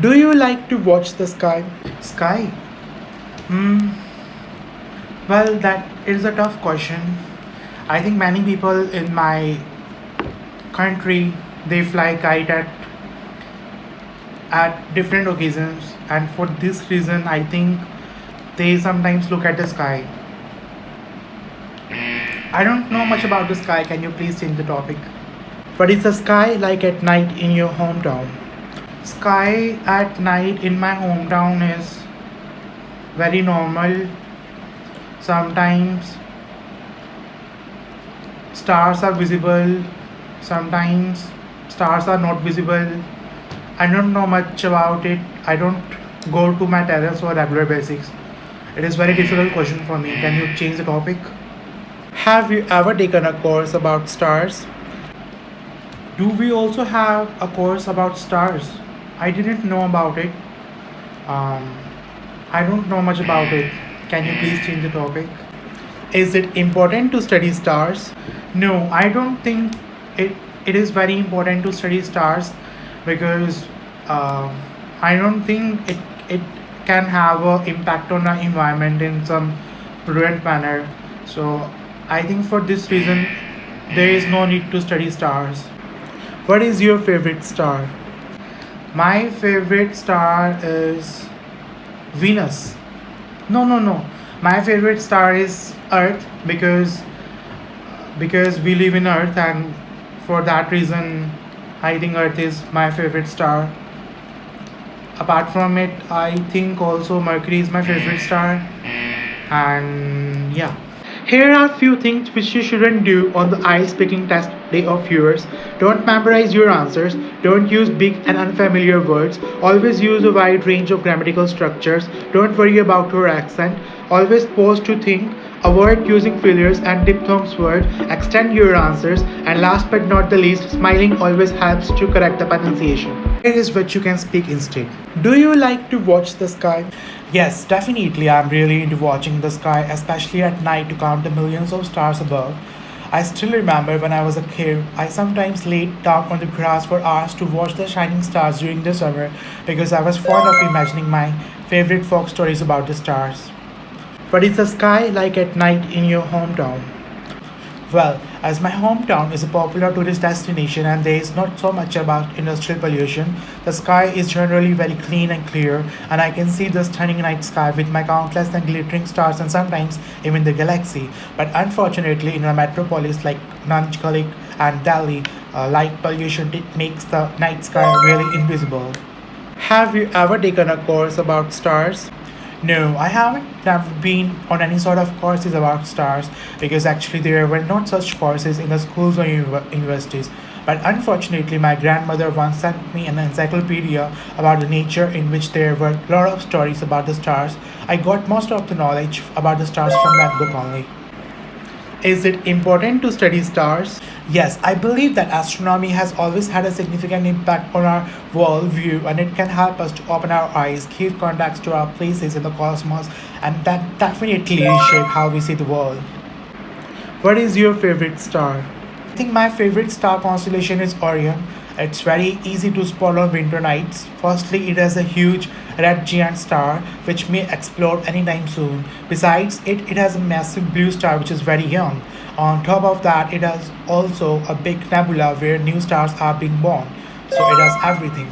Do you like to watch the sky? Sky? Hmm. Well, that is a tough question. I think many people in my country they fly kite at different occasions, and for this reason, I think they sometimes look at the sky. I don't know much about the sky. Can you please change the topic? What is the sky like at night in your hometown? Sky at night in my hometown is very normal. Sometimes stars are visible, sometimes stars are not visible. I don't know much about it. I don't go to my terrace for regular basics. It is very difficult question for me. Can you change the topic? Have you ever taken a course about stars? Do we also have a course about stars? I didn't know about it. Um, I don't know much about it. Can you please change the topic? Is it important to study stars? No, I don't think it is very important to study stars because I don't think it can have an impact on our environment in some prudent manner. So I think for this reason there is no need to study stars. What is your favorite star? My favorite star is Venus. No, no, no. My favorite star is Earth because we live in Earth, and for that reason I think Earth is my favorite star. Apart from it, I think also Mercury is my favorite star. And yeah. Here are few things which you shouldn't do on the IELTS speaking test day of yours. Don't memorize your answers. Don't use big and unfamiliar words. Always use a wide range of grammatical structures. Don't worry about your accent. Always pause to think. Avoid using fillers and diphthongs words. Extend your answers. And last but not the least, smiling always helps to correct the pronunciation. Here is what you can speak instead. Do you like to watch the sky? Yes, definitely. I'm really into watching the sky, especially at night to count the millions of stars above. I still remember when I was a kid, I sometimes laid down on the grass for hours to watch the shining stars during the summer because I was fond of imagining my favorite folk stories about the stars. What is the sky like at night in your hometown? Well, as my hometown is a popular tourist destination and there is not so much about industrial pollution, the sky is generally very clean and clear, and I can see the stunning night sky with my countless and glittering stars and sometimes even the galaxy. But unfortunately, in a metropolis like Nanjalik and Delhi, light pollution makes the night sky really invisible. Have you ever taken a course about stars? No, I haven't never been on any sort of courses about stars because actually there were not such courses in the schools or universities. But unfortunately, my grandmother once sent me an encyclopedia about the nature in which there were a lot of stories about the stars. I got most of the knowledge about the stars from that book only. Is it important to study stars? Yes, I believe that astronomy has always had a significant impact on our worldview and it can help us to open our eyes, give context to our places in the cosmos, and that definitely reshape how we see the world. What is your favorite star? I think my favorite star constellation is Orion. It's very easy to spot on winter nights. Firstly, it has a huge red giant star which may explode anytime soon. Besides it has a massive blue star which is very young. On top of that, it has also a big nebula where new stars are being born. So it has everything.